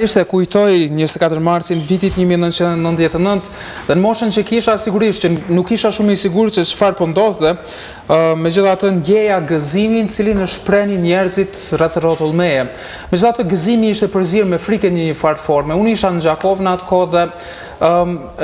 Ishte kujtoj 24 marsin vitit 1999 dhe në moshën që kisha sigurisht që nuk isha shumë i sigur që çfarë po ndodhte, megjithatë ndjeja gëzimin cilin e shprenin njerëzit rreth rrotull meje. Megjithatë gëzimi ishte përzierë me frikë në një farë forme. Unë isha në Gjakov në atë kohë dhe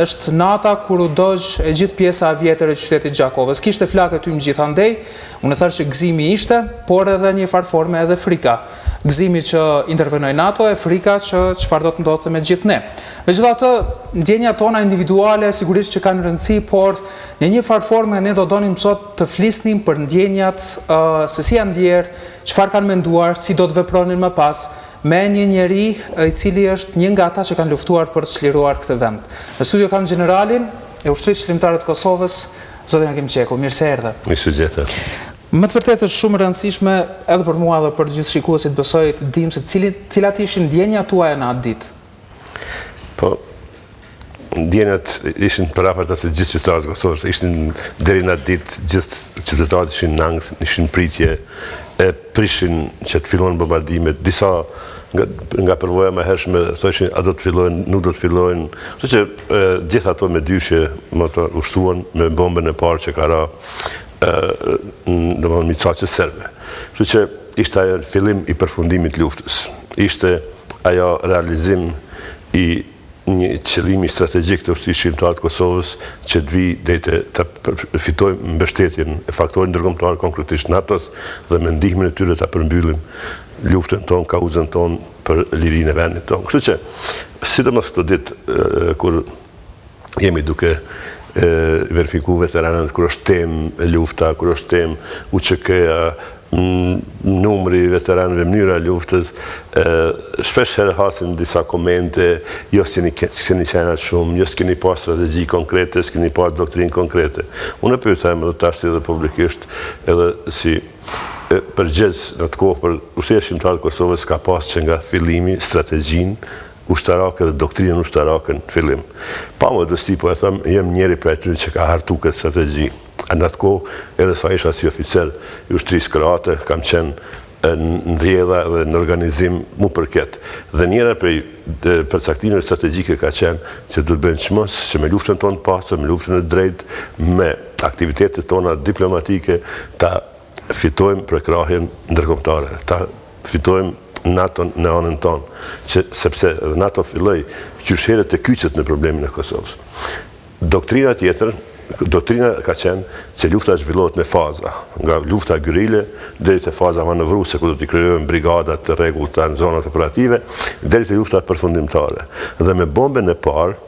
është nata kur u dogj e gjithë pjesa e vjetër e qytetit Gjakovës. Kishte flakë ty gjithandej. Unë e thash që gëzimi ishte, por edhe një farë forme edhe frika. Gëzimi që intervenoi NATO e frika që çfarë do të ndodhte me gjithë ne. Megjithatë, ndjenjat tona individuale sigurisht që kanë rëndësi, por në një farë forme ne do donim sot të flisnim për ndjenjat, se si janë ndjer, çfarë kanë menduar, si do të vepronin më pas me një njeri i cili është një nga ata që kanë luftuar për të çliruar këtë vend. Në studio kam generalin e ushtrisë qëllimtare të Kosovës, zotin Hakim Qeku. Mirë se erdhe. Mirë se gjete. Më të vërtetë është shumë rëndësishme edhe për mua dhe për gjithë shikuesit besoj të dim se cilat ishin ndjenjat tuaja në atë ditë. Po, ndjenjat ishin për afert se gjithë qytetarët e Kosovës, ishin deri në atë ditë gjithë qytetarët ishin në angth, ishin pritje, e prishin që të fillohen bombardimet, disa nga përvoja më hershme thoshin a do të fillojnë, nuk do të fillojnë, kështu që gjithë ato me dyshje më të ushtuan me bombën e parë që ka ra në micaqe serbe. Kështu që ishte ajo fillim i përfundimit luftës. Ishte ajo realizim i një qëllimi strategjik të ushtrisë shqiptare të Kosovës që të vi deri të fitojmë mbështetjen e faktorit ndërkombëtar, konkretisht NATO-s, dhe me ndihmën e tyre ta përmbyllim luftën tonë, kauzën tonë për lirinë e vendit tonë. Kështu që, sidomos këtë ditë kur jemi duke verifiku veteranët, kur është temë lufta, kur është temë UÇK-ja, numri veteranëve, mënyra luftës, shpesh herë hasin disa komente, jo s'keni qenat shumë, jo s'keni pas strategji konkrete, s'keni pas doktrinë konkrete. Unë e pyetëm edhe tash edhe publikisht, edhe si përgjegjës në të kohë për ushtria shqiptare të Kosovës ka pas që nga fillimi strategjinë ushtarake dhe doktrinën ushtarake në fillim. Pa më dësti, po e thëmë, jem njeri për e tyri që ka hartu këtë strategji. Në atë kohë, edhe sa isha si oficer i ushtrisë kroate, kam qenë në rjedha dhe në organizim mu përket. Dhe njëra prej përcaktimeve strategjike ka qenë që do të bëjnë çmos që me luftën tonë pastër, me luftën e drejtë, me aktivitetet tona diplomatike, ta fitojmë prekrahjen ndërkombëtare, ta fitojmë NATO në anën tonë, sepse NATO filloi qysh herët të kyçet në problemin e Kosovës. Doktrina tjetër, doktrina ka qenë që lufta zhvillohet me faza, nga lufta gyrile deri te faza manovruese ku do t'i krijojmë brigadat të rregullta në zonat operative, deri te lufta përfundimtare. Dhe me bombën e parë,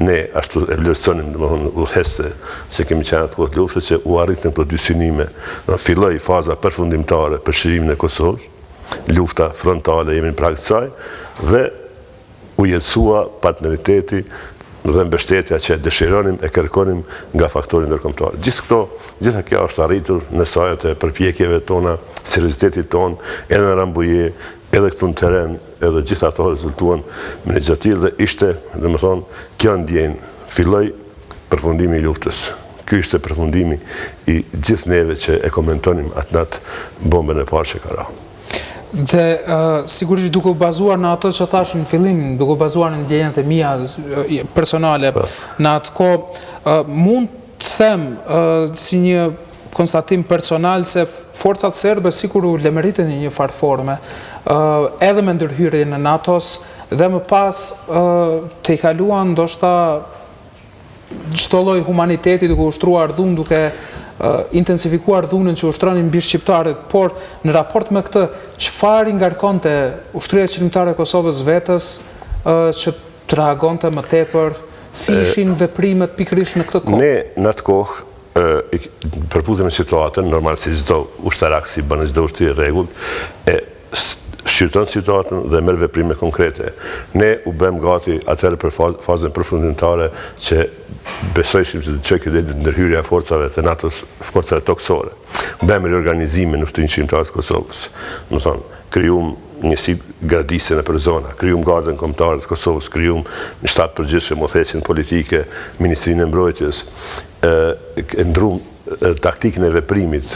ne ashtu e vlerësonim, udhëhesë që kemi qenë atë kohë luftës që u arritën këto dy synime. Filloi faza përfundimtare për shirimin e Kosovës, lufta frontale jemi në prag të saj, dhe u jetësua partneriteti dhe mbështetja që dëshironim e kërkonim nga faktori ndërkombëtar. Gjitha kjo është arritur në sajët e përpjekjeve tona, seriozitetit ton, edhe në Rambuje, edhe këtu në teren, edhe gjitha ato rezultuan me një gjatir dhe ishte, dhe më thonë, kjo ndjenë, filloi përfundimi i luftës. Ky ishte përfundimi i gjithë neve që e komentonim atë natë bombën e parë që ka ra. Dhe sigurisht duke u bazuar në ato që thash në fillim, duke u bazuar në ndjenjat e mia personale në atë kohë, mund të them si një konstatim personal se forcat serbe sikur u lemeritën në një farë forme, edhe me ndërhyrjen në NATO-s dhe më pas të i kaluan ndoshta çdo lloj humaniteti duke ushtruar dhunë, duke intensifikuar dhunën që ushtronin mbi shqiptarët, por në raport me këtë, çfarë i ngarkonte ushtria qëllimtare e Kosovës vetës që të reagonte më tepër, si ishin veprimet pikërisht në këtë kohë? Ne në atë kohë përputhem me situatën, normal si çdo ushtarak si bën çdo ushtri rregullt, e shqyrton situatën dhe merr veprime konkrete. Ne u bëm gati atëherë për fazën përfundimtare që besojshim se do të çojë deri ndërhyrja e forcave të NATO-s, forcave toksore. Bëm riorganizime në ushtrinë shqiptare të Kosovës. Do të thonë, krijuam njësi gradise në për zona, krijuam gardën kombëtare të Kosovës, krijuam një shtab përgjithshëm udhëheqjen politike, Ministrinë e Mbrojtjes, ndrum taktikën e veprimit,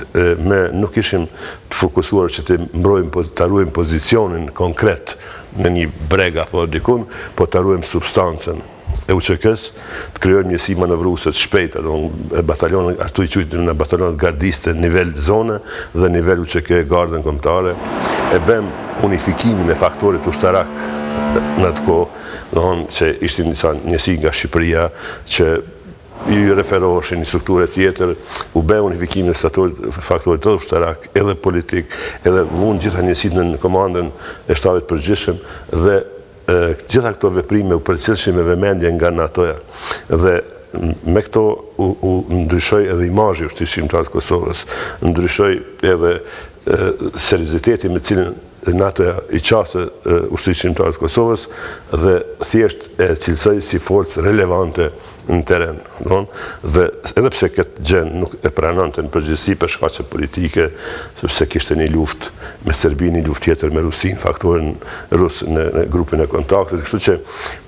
nuk ishim të fokusuar që të ruajmë pozicionin konkret në një breg apo dikun, po të ruajmë substancën e UÇK-s, të krijojmë njësi manovruese të shpejta, batalionet, ashtu i quajtur në batalionet gardiste, nivel zone dhe nivel UÇK gardën kombëtare, e bëjmë unifikimin e faktorit ushtarak në atë kohë, domthonë që ishin disa njësi nga Shqipëria që ju referoheshin një strukturë tjetër, u bë unifikimin e faktorit të ushtarak, edhe politik, edhe vun gjitha njësitë në komandën e shtabit përgjithshëm dhe gjitha këto veprime u përcjellshin me vëmendje nga NATO-ja. Dhe me këto u ndryshoi edhe imazhi i ushtrisë shqiptare të Kosovës, ndryshoi edhe serioziteti me cilin NATO-ja i qasë ushtrisë shqiptare të Kosovës dhe thjesht e cilësoi si forcë relevante në teren. Dhe edhe pse këtë gjë nuk e pranonte në përgjithësi për shkaqe politike, sepse kishte një luftë me Serbinë, një luftë tjetër me Rusinë, faktorin rus në grupin e kontaktit, kështu që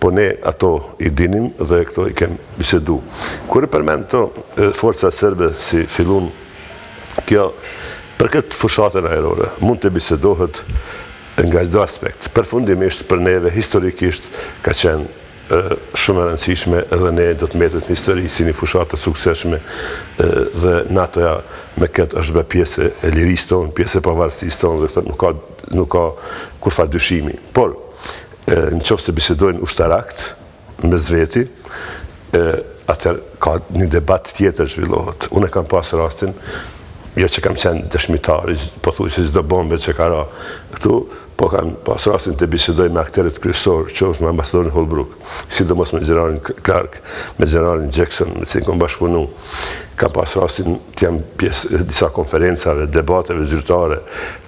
po ne ato i dinim dhe këto i kem bisedu. Kur e përmend këto forca serbe si fillun kjo, për këtë fushatën ajrore, mund të bisedohet nga çdo aspekt. Përfundimisht për neve, historikisht, ka qenë shumë e rëndësishme edhe ne do të mbetet në histori si një fushatë të suksesshme dhe NATO-ja me këtë është bë pjesë e lirisë tonë, pjesë e pavarësisë tonë dhe këtë nuk ka kurfar dyshimi. Por, në qoftë se bisedojnë ushtarakt mes veti, atëherë ka një debat tjetër zhvillohet. Unë kam pas rastin, jo që kam qenë dëshmitar, po thuaj se çdo bombe që ka ra këtu, po kam pas rastin të bisedoj me aktorët kryesor, qoftë me ambasadorin Holbrooke, sidomos me generalin Clark, me generalin Jackson, me cilin kam bashkëpunu. Kam pas rastin të jam pjesë disa konferencave, debateve zyrtare,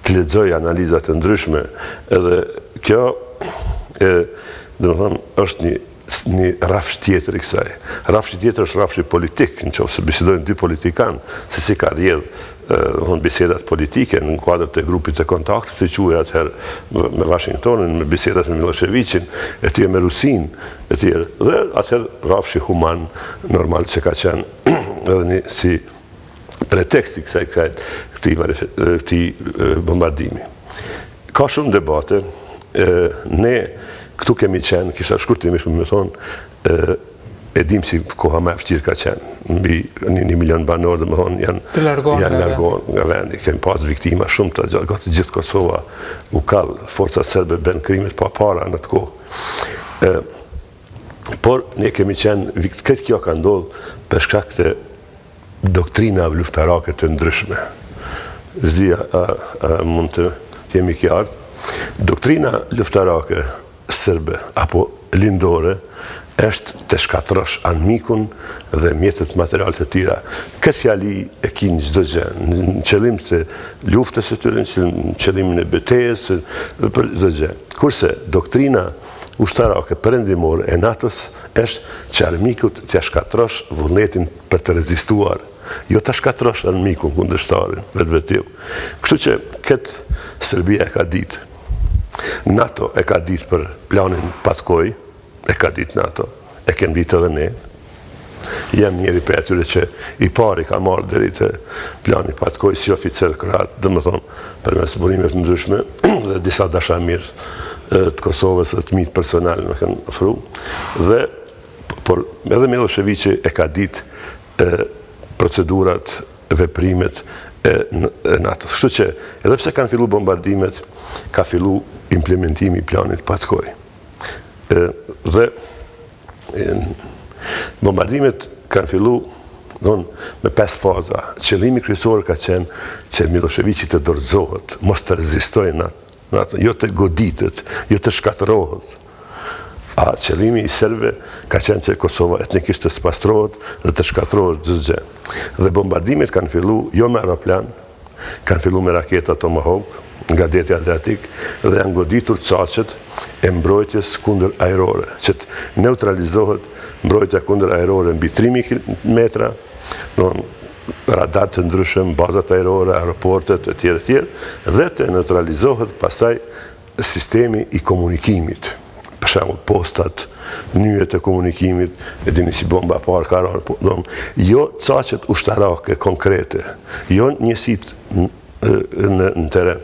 të lexoj analizat të ndryshme, edhe kjo domethënë është një rafsh tjetër i kësaj. Rafshi tjetër është rafshi politik, nëse bisedojnë dy politikanë, se si ka rrjedh bisedat politike në kuadër të grupit të kontaktit, si quhej atëherë me Washingtonin, me bisedat me Miloševićin, etj me Rusinë, etj. Dhe atëherë rafshi human normal që ka qenë edhe një si pretekst i këtij bombardimi. Ka shumë debate, ne këtu kemi qenë, kisha shkurtimisht me thonë, e dim si koha më e vështirë ka qenë. Mbi 1 milion banor, domethënë janë largohen nga vendi. Kemi pas viktima shumë të gjatë gjithë Kosova, u kall, forcat serbe bën krimet pa para në atë kohë. Por ne kemi qenë, këtë kjo ka ndodhur për shkak të doktrinave luftarake të ndryshme. Zdia mund të jemi qartë. Doktrina luftarake serbe apo lindore është të shkatrosh anëmikun dhe mjetet materiale të tjera. Këtë fjali e kinë çdo gjë, në qëllim të luftës së tyre, në qëllimin e betejës, për çdo gjë. Kurse doktrina ushtarake perëndimore e NATO-s është që armikut t'ia shkatrosh vullnetin për të rezistuar, jo ta shkatrosh armikun kundërshtarin vetvetiu. Kështu që këtë Serbia e ka ditë. NATO e ka ditë për planin Patkoj, e ka ditë NATO, e kem ditë edhe ne. Jam njëri për atyre që i pari ka marrë deri te plani Patkoj si oficer kroat, domethënë përmes burimeve të ndryshme dhe disa dashamirë të Kosovës dhe të mitë personal më kanë ofru. Dhe por edhe Miloševići e ka ditë procedurat, veprimet e NATO-s. Kështu që edhe pse kanë filluar bombardimet, ka filluar implementimi i planit Patkoj. Dhe bombardimet kanë filluar me 5 faza. Qëllimi kryesor ka qenë që Miloševići të dorëzohet, mos të rezistojë NATO, jo të goditet, jo të shkatërohet. A qëllimi i serbëve ka qenë që Kosova etnikisht të spastrohet dhe të shkatërohet çdo gjë. Dhe bombardimet kanë filluar jo me aeroplan, kanë filluar me raketa Tomahawk nga deti Adriatik dhe janë goditur caqet e mbrojtjes kundër ajrore, që të neutralizohet mbrojtja kundër ajrore mbi 3000 metra, radar të ndryshëm, bazat ajrore, aeroportet, etj. Dhe të neutralizohet pastaj sistemi i komunikimit. Për shembull, postat, nyjet e komunikimit, e dini si bomba parë ka rarë, jo caqet ushtarake, konkrete, jo njësit në teren.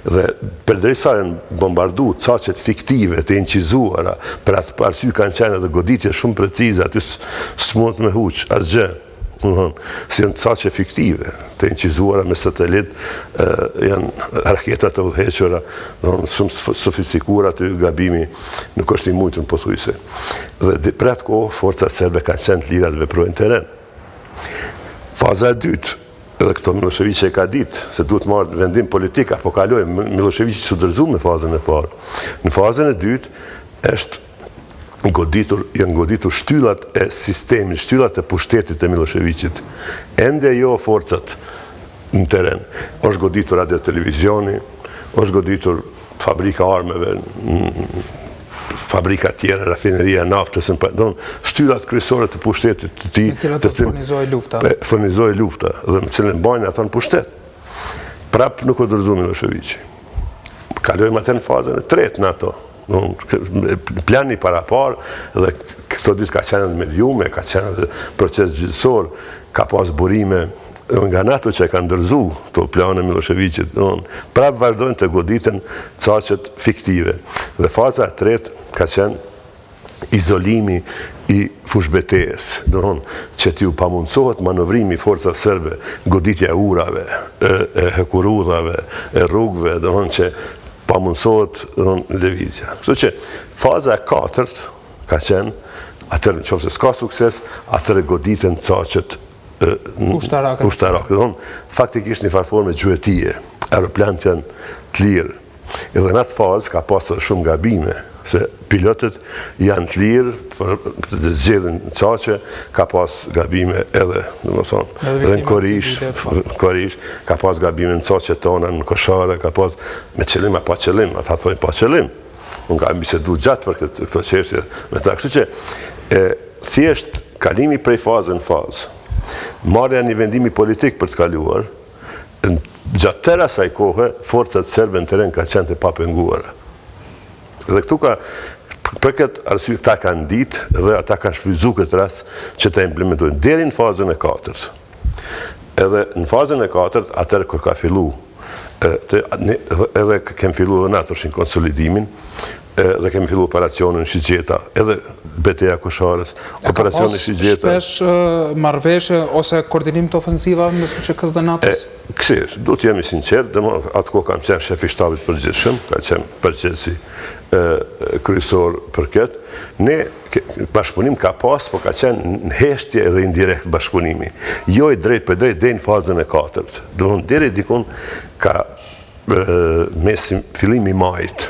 Dhe përderisa janë bombardu caqet fiktive të incizuara, për atë arsye kanë qenë edhe goditje shumë precize, aty s'mund me huq, asgjë. Si janë caqe fiktive të incizuara me satelit, janë raketat të udhëhequra, shumë sofistikuara, të gabimi nuk është i mujtën pothuajse. Dhe për atë kohë forcat serbe kanë qenë të lira të veprojnë teren. Faza e dytë, edhe këto Milošević e ka ditë, se duhet marrë vendim politik, apo kaloj, Milošević su dërzu me fazën e parë. Në fazën e dytë, janë goditur shtyllat e sistemit, shtyllat e pushtetit të Miloševićit. Ende jo forcat në teren. Është goditur radio televizioni, është goditur fabrika armeve, fabrika tjera, rafineria naftës, shtyllat kryesore të pushtetit të tij, të furnizoj lufta. Furnizoj lufta, dhe me cilën bajnë ato në pushtet. Prap nuk o dërzu Milošević. Kalojmë atë në fazën e tretë në ato. Plani para parë, dhe këto ditë ka qenë mediume, ka qenë edhe proces gjithësor, ka pas burime nga NATO që e kanë ndërzu të plane Miloševićit, prapë vazhdojnë të goditen caqet fiktive. Dhe faza e tretë ka qenë izolimi i fushbetejes, që t'ju pamundsohet manovrimi i forca serbe, goditja e urave, e hekurudhave, e rrugve, që pamundsohet lëvizja. Kështu që faza e katërt ka qenë, atër në qofë se s'ka sukses, atër e goditen caqet ushtarake. Faktikisht një farforme gjuetije, aeroplanët janë të lirë. Edhe në atë fazë ka pasur shumë gabime, se pilotët janë të lirë për të zgjedhin caqe, ka pas gabime edhe në Korish, ka pas gabime në caqe tona, në Koshare, ka pas me qëllim a pa qëllim, ata thojnë pa qëllim. Unë ka bisedu gjatë për këto çështje me ta. Kështu që thjesht kalimi prej fazë në fazë, marrja një vendimi politik për të kaluar, gjatë tëra asaj kohe, forcat serbe në teren ka qenë të papenguara. Dhe këtu ka, për këtë arsye këta kanë ditë dhe ata kanë shfrytzuar këtë rast që ta implementojnë deri në fazën e katërt. Edhe në fazën e katërt, atëherë kur ka fillu, edhe kemi fillu dhe natërshin konsolidimin, dhe kemi fillu operacionin Shigjeta, edhe betejë Kosharës, operacioni Shigjeta. Ka pas shpesh marrëveshje ose koordinim të ofensiva mes FÇK-s dhe NATO-s? Kësir, du të jemi sinqert, dhe atë kohë kam qenë shefi shtabit përgjithshëm, ka qenë përgjithsi kryesor për këtë. Ne, bashkëpunim ka pas, po ka qenë në heshtje edhe indirekt bashkëpunimi. Jo i drejt për drejt dhe në fazën e katërt. Domthon deri dikun ka mes fillimi majit.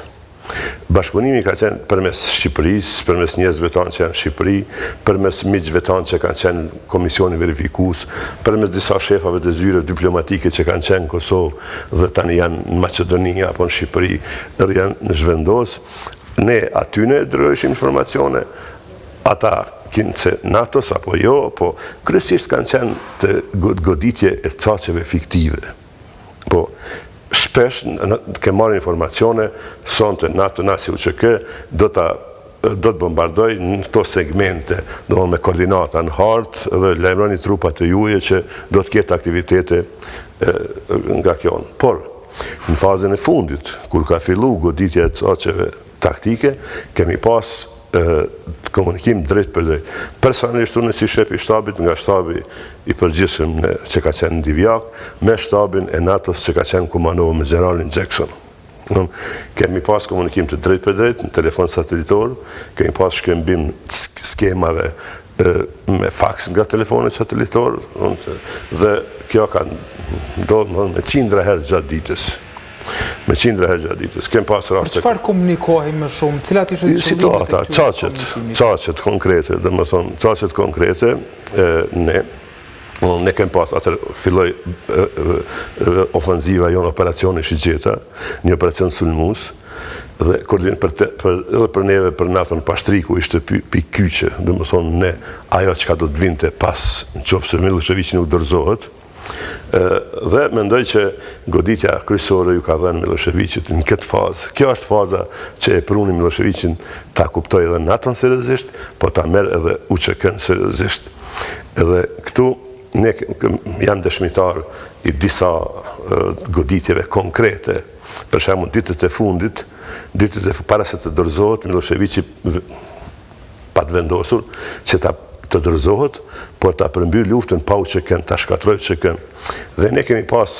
Bashkëpunimi ka qenë përmes Shqipërisë, përmes njerëzve tanë që janë në Shqipëri, përmes miqve tanë që kanë qenë komisioni verifikues, përmes disa shefave të zyre diplomatike që kanë qenë në Kosovë dhe tani janë në Maqedoni apo në Shqipëri, dhe janë në zhvendos. Ne atyne drejshim informacione, ata kinë se NATO-s apo jo, po kryesisht kanë qenë të goditje e caqeve fiktive. Po, shpesh ke marrë informacione, sonte NATO nasi UÇK do të bombardoj në këto segmente, me koordinata në hartë dhe lajmëroni trupat e juje që do të ketë aktivitete nga kjo. Por, në fazën e fundit, kur ka fillu goditja e caqeve taktike, kemi pas komunikim drejt për drejt. Personalisht unë si shef i shtabit, nga shtabi i përgjithshëm që ka qenë në Divjak, me shtabin e NATO-s që ka qenë komandohu me generalin Jackson. Kemi pas komunikim të drejt për drejt në telefon satelitor, kemi pas shkëmbim skemave me faks nga telefonit satelitor, dhe kjo ka ndodhur me qindra herë gjatë ditës. Me qindra herë gjatë ditës. Kem pas raste. Çfarë komunikohej më shumë? Cilat ishin situata, caqet konkrete, domethënë caqet konkrete, ne kem pas atër filloi ofenziva jonë operacioni Shigjeta, një operacion sulmus, dhe edhe për neve për natën Pashtriku ishte pikkyqe, domethënë ne ajo çka do të vinte pas nëse Milošević nuk dorëzohet. Dhe mendoj që goditja kryesore ju ka dhënë Miloševićit në këtë fazë. Kjo është faza që e pruni Miloševićin ta kuptoj edhe NATO-n seriozisht, po ta merr edhe UÇK-n seriozisht. Edhe këtu jam dëshmitar i disa goditjeve konkrete, për shembull ditët e fundit, para se të dorëzohet Miloševići pa të vendosur që të dorëzohet, por ta përmbyll luftën pa u çeken, ta shkatrojë çeken. Dhe ne kemi pas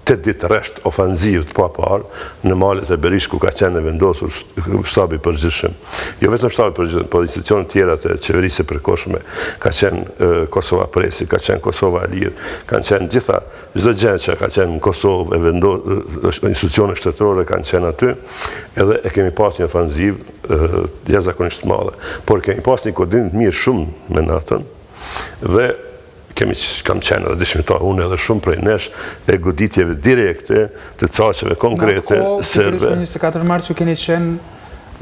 8 ditë rresht ofanzivë të parë në malet e Berish ku ka qenë vendosur shtabi i përgjithshëm. Jo vetëm shtabi i përgjithshëm, por institucionet tjera të qeverisë së përkohshme, ka qenë Kosova Presi, ka qenë Kosova Lirë, kanë qenë çdo gjë që ka qenë në Kosovë, institucione shtetërore kanë qenë aty, edhe e kemi pas një ofanzivë jashtëzakonisht madhe. Por kemi pas një koordinim të mirë shumë me NATO-n dhe kam qenë edhe dëshmitar unë edhe shumë prej nesh e goditjeve direkte të caqeve konkrete serbe. Në 24 mars ju keni qenë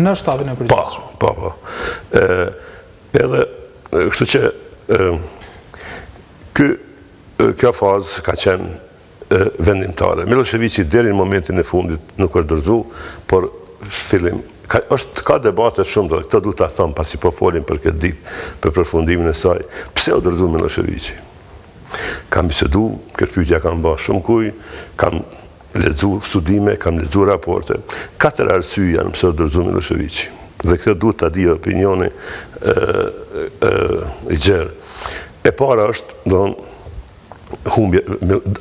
në shtabin e përgjithshëm. Po. Edhe, kështu që kjo fazë ka qenë vendimtare. Miloševići deri në momentin e fundit nuk është dorëzu, por fillim ka debate shumë, dhe këto du të thonë pasi po folim për këtë ditë, për përfundimin e saj. Pse o dorëzu Miloševići? Kam bisedu, këtë pyetja kam bërë shumë kuj, kam lexu studime, kam lexu raporte. 4 arsye janë pse o dorëzu Miloševići. Dhe këtë du të di opinioni i gjerë. E para është, humbje,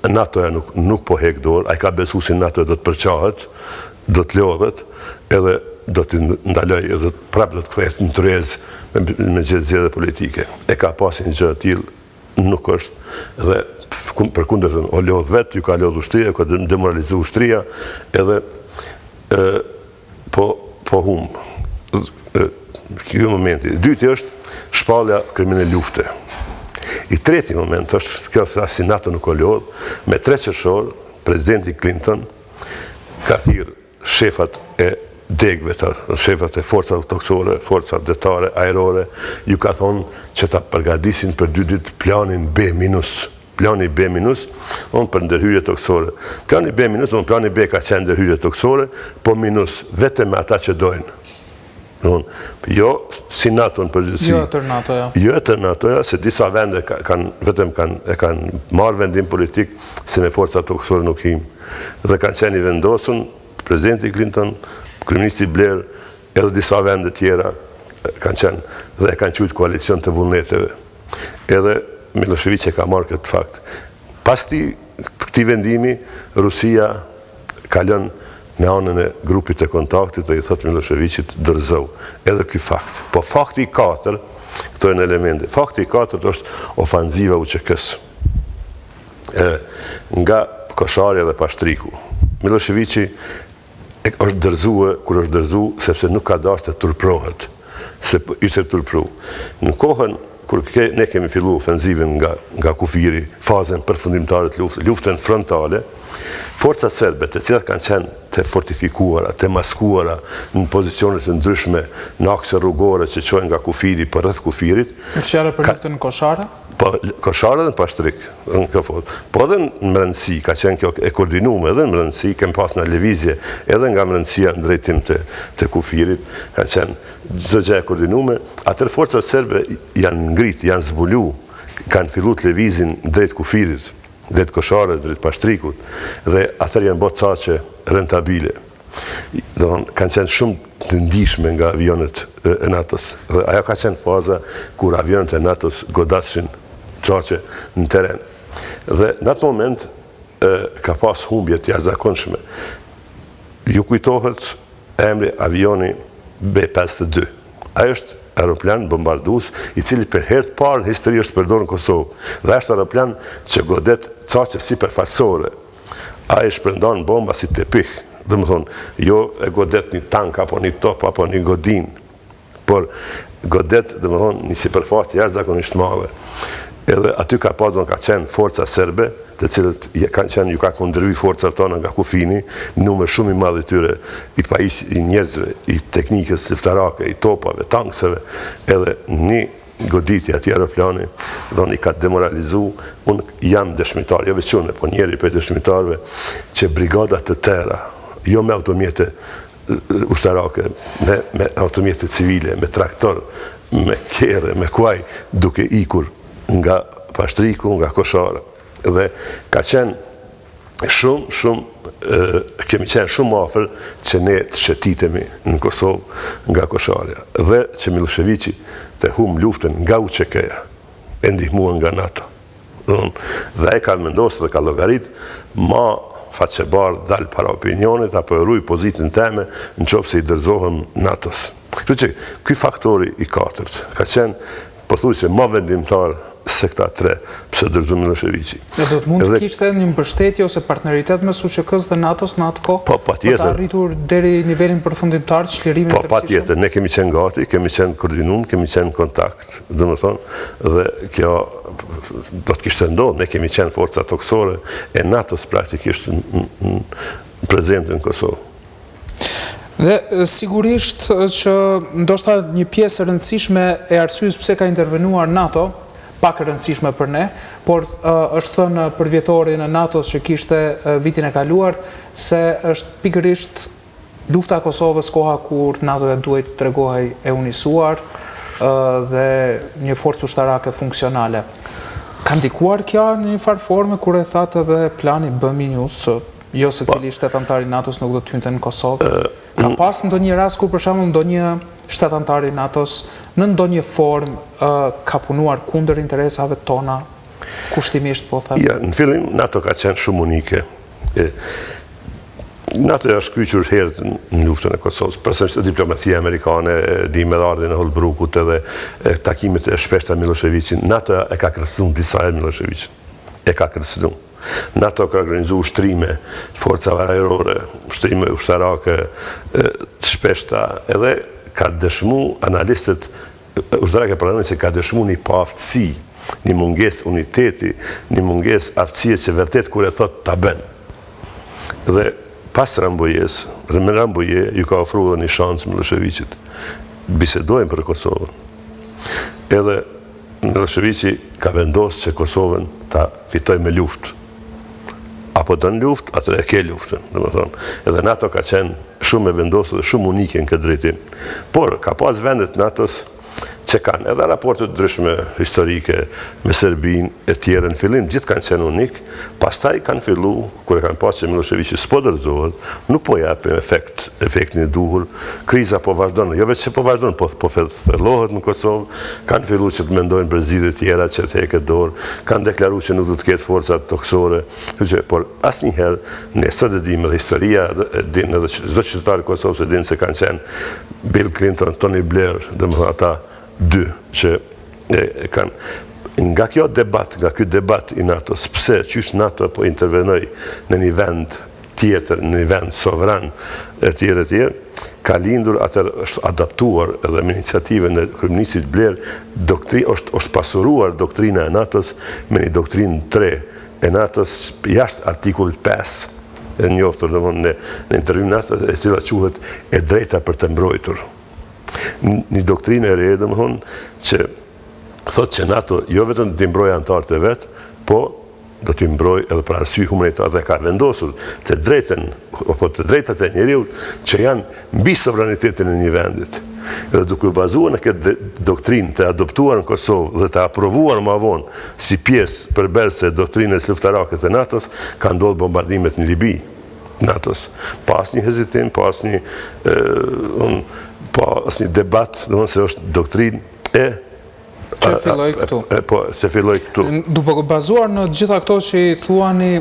NATO-ja nuk po hek dorë, ai ka besu si NATO do të përqahet, do të lodhet, edhe do të ndaloj, edhe prapë do të kthehet në tryez me zgjedhje politike. E ka pasi një gjë e tillë, nuk është, dhe përkundërtën o lodh vetë, ju ka lodh ushtria, ka demoralizu ushtria, edhe po humb. Kjo momenti. Dyti është shpallja krimine lufte. I treti moment është, kjo si NATO nuk o lodh, me 3 qershor, presidenti Clinton ka thirrë shefat e degve, shefat e forcat toksore, forcat detare, aerore, ju ka thonë që ta përgatisin për 2 ditë planin B-. Plani B-, për ndërhyrje toksore. Plani B-, plani B ka qenë ndërhyrje toksore, po minus, vetëm me ata që dojnë. Jo si NATO në përgjithësi. Jo tër NATO-ja. Jo tër NATO-ja, se disa vende vetëm kanë marrë vendim politik se me forcat toksore nuk him. Dhe kanë qenë i vendosur presidenti Clinton, kryeministri Blair, edhe disa vende tjera kanë qenë dhe kanë quajtur koalicion të vullneteve. Edhe Miloševići ka marrë këtë fakt. Pas këtij vendimi, Rusia ka lënë në anën e grupit e kontaktit dhe i thotë Miloševićit dorëzoj edhe ky fakt. Po fakti i 4, këto janë elemente. Fakti i 4 është ofanziva UÇK-s. Nga Kosharja dhe Pashtriku. Miloševići është dërzuar, kur është dërzuar, sepse nuk ka dashur të turprohet, se ishte turpru. Në kohën kur ne kemi fillu ofenzivën nga kufiri, fazën përfundimtare të luftën frontale, forcat serbe, të cilat kanë qenë të fortifikuara, të maskuara në pozicionet të ndryshme, në akse rrugore që qojnë nga kufiri për rreth kufirit. Përshjara për luftën në Koshare? Po, Koshare dhe në Pashtrik, po edhe në Mrëndësi, ka qenë kjo e koordinume, edhe në Mrëndësi, kem pas në lëvizje, edhe nga Mrëndësia në drejtim të kufirit, ka qenë çdo gjë e koordinume. Atër forcat serbe janë ngrit, janë zbulu, kanë fillu të lëvizin drejt kufirit, drejt Kosharës, drejt Pashtrikut, dhe atër janë bërë caqe rentabile. Kanë qenë shumë të ndihshme nga avionet e NATO-s. Dhe ajo ka qenë faza kur avionet e NATO-s godashin caqe në teren. Dhe në atë moment ka pas humbje të jashtëzakonshme. Ju kujtohet emri avioni B-52. Ajo është aeroplan bombardues i cili për herë të parë në histori është përdorur në Kosovë. Dhe është aeroplan që godet caqe sipërfaqësore. Ai shpërndan bomba si tepih. Dhe më thonë, jo e godet një tank, apo një top, apo një godin, por godet, dhe më thonë, një sipërfaqe jashtëzakonisht madhe. Edhe aty ka pas, ka qenë forca serbe, të cilët kanë qenë, ju ka kundërvy forcat tona nga kufini, numër shumë i madh i tyre, i pajis, i njerëzve, i teknikës luftarake, i topave, tankseve, edhe një goditje ati aeroplani, dhe i ka demoralizu, unë jam dëshmitar, jo veçune, po njeri për dëshmitarve, që brigadat të tëra, jo me automjete ushtarake, me automjete civile, me traktor, me kere, me kuaj, duke ikur nga Pashtriku, nga Koshara. Dhe ka qenë kemi qenë shumë afër që ne të shëtitemi në Kosovë nga Kosharja. Dhe që Miloševiqi të hum luftën nga UÇK-ja, e ndihmuar nga NATO. Dhe e ka vendosur dhe ka llogarit ma faqebar dal para opinionit apo e ruaj pozitën teme në qoftë se i dorëzohem NATO-s. Kështu që ky faktori i katërt ka qenë pothuajse më vendimtar se këta tre, pse dorëzoi Miloševiqi. Do të mund të kishte një mbështetje ose partneritet mes UÇK-s dhe NATO-s në atë kohë? Po, patjetër. Për të arritur deri nivelin përfundimtar të çlirimit të patjetër, ne kemi qenë gati, kemi qenë koordinuar, kemi qenë në kontakt, domethënë, dhe kjo do të kishte ndodhur, ne kemi qenë forca toksore e NATO-s praktikisht prezente në Kosovë. Dhe sigurisht që ndoshta një pjesë e rëndësishme e arsyes pse ka intervenuar NATO, pak e rëndësishme për ne, por është thënë për vjetorin e NATO-s që kishte vitin e kaluar, se është pikërisht lufta e Kosovës, koha kur NATO duhet të tregohej e unisuar dhe një forcë ushtarake funksionale. Ka ndikuar kjo në një farë forme kur e thatë edhe plani B-, jo se cili shtetantar i NATO-s nuk do të hynte në Kosovë? Ka pas ndonjë rast kur për shembull ndonjë shtetantar i NATO-s në ndonjë formë ka punuar kundër interesave tona, kushtimisht po them? Ja, në fillim NATO ka qenë shumë unike. NATO është kyçur herët në luftën e Kosovës, përsërisht diplomacia amerikane, dimërardhjen e Holbrukut edhe takimet e shpeshta Miloševiqit. NATO e ka kërcënuar disa herë Miloševiqin. E ka kërcënuar. NATO ka organizuar ushtrime, forcave ajrore, ushtrime ushtarake të shpeshta, edhe ka dëshmu analistët ushtarake parlamentit që ka dëshmu një paaftësi, një munges uniteti, një munges aftësie që vërtet kur e thot ta bën. Dhe pas Rambojes, Ramboje ju ka ofruar një shans Miloševiqit. Bisedojnë për Kosovën. Edhe Miloševiqi ka vendosur që Kosovën ta fitoj me luftë. Apo do në luft, atër e ke luftën, domethënë. Edhe NATO ka qenë shumë e vendosur dhe shumë unike në këtë drejtim. Por, ka pas vendet NATO-s që kanë edhe raportet ndryshme historike me Serbinë e tjerë në fillim, gjithë kanë qenë unik, pastaj kanë fillu, kur e kanë pas që Miloševiqi s'po dorëzohet, nuk po japin efektin e duhur, kriza po vazhdon, jo vetë që po vazhdon, po thellohet në Kosovë, kanë fillu që të mendojnë për zgjidhje tjera që të heket dorë, kanë deklaruar që nuk do të ketë forca toksore, por asnjëherë ne sot e dimë dhe historia din edhe çdo qytetar i Kosovës e din se kanë qenë Bill Clinton, Tony Blair, domethënë ata dy që kanë nga ky debat i NATO-s, pse qysh NATO po intervenoi në një vend tjetër, në një vend sovran e tjerë, ka lindur atër është adaptuar edhe me iniciativën e kryeministit Blair, është pasuruar doktrina e NATO-s me një doktrinë 3 e NATO-s jashtë artikullit 5 e njoftur në intervjumin NATO, e cila quhet e drejta për të mbrojtur. Një doktrinë e re, domethënë, që thotë që NATO jo vetëm të mbrojë anëtarët e vet, po do t'i mbrojë edhe për arsye humanitare dhe ka vendosur të drejtat e njeriut që janë mbi sovranitetin e një vendit. Edhe duke u bazuar në këtë doktrinë të adoptuar në Kosovë dhe të aprovuar më vonë si pjesë përbërëse e doktrinës luftarake të NATO-s, ka ndodhur bombardimet në Libi, NATO-s. Pa asnjë hezitim, pa asnjë debat, domethënë se është doktrinë e që filloi këtu. Po, se filloi këtu. Duke bazuar në gjitha këto që i thuani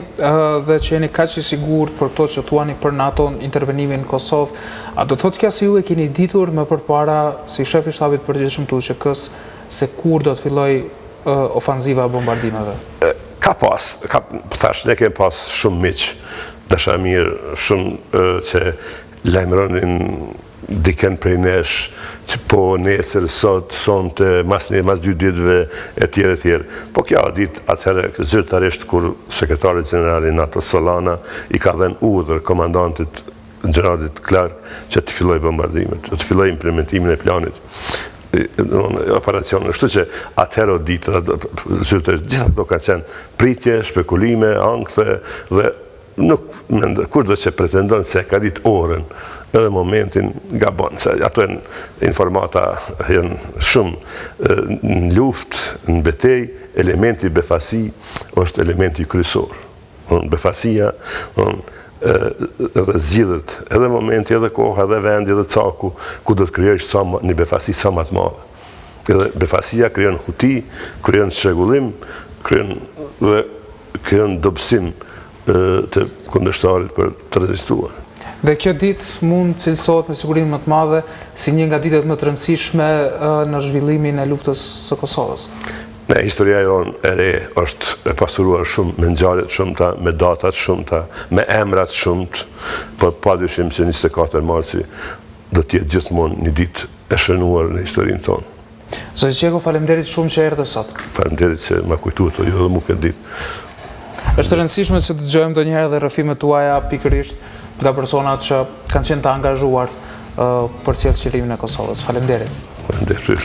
dhe që jeni kaq i sigurt për këto që thuani për NATO intervenimin në Kosovë, a do thotë kjo se ju e keni ditur më përpara si shef i shtabit përgjithshëm të UÇK-s se kur do të filloj ofanziva e bombardimeve? Ka pas, thash, ne kemi pas shumë miq, dashamir, shumë që lajmëronin diken prej nesh, që po nesër, sot, sonte, mas 2 ditëve, e tjerë. Po kjo ditë atëherë zyrtarisht kur sekretari generali NATO Solana i ka dhënë urdhër komandantit generalit Clark që të filloj bombardimet, të filloj implementimin e planit operacionin. Kështu që atëherë ditë zyrtarisht gjitha këto ka qenë pritje, spekulime, ankthë dhe nuk kur do që pretendon se ka ditë orën edhe momentin gabon, se ato informata janë shumë në luftë, në betej, elementi befasi është elementi kryesor. Befasia edhe zgjidhet edhe momenti, edhe koha, edhe vendi, edhe caku, ku do të krijosh një befasi sa më të madhe. Edhe befasia krijon huti, krijon çrregullim, krijon dobësim të kundërshtarit për të rezistuar. Dhe kjo ditë mund cilësohet me siguri më të madhe si një nga ditët më të rëndësishme në zhvillimin e luftës së Kosovës. Ne, historia jonë e re është e pasuruar shumë me ngjarje të shumta, me data të shumta, me emra të shumt, por padyshim se 24 marsi do të jetë gjithmonë një ditë e shënuar në historinë tonë. Zoti Qeko, faleminderit shumë që erdhe sot. Faleminderit që ma kujtuat, jo dhe mu këtë ditë. Është e rëndësishme që të dëgjojmë ndonjëherë dhe rrëfimet tuaja pikërisht nga personat që kanë qenë të angazhuar për cilësimin e Kosovës. Faleminderit. Faleminderit.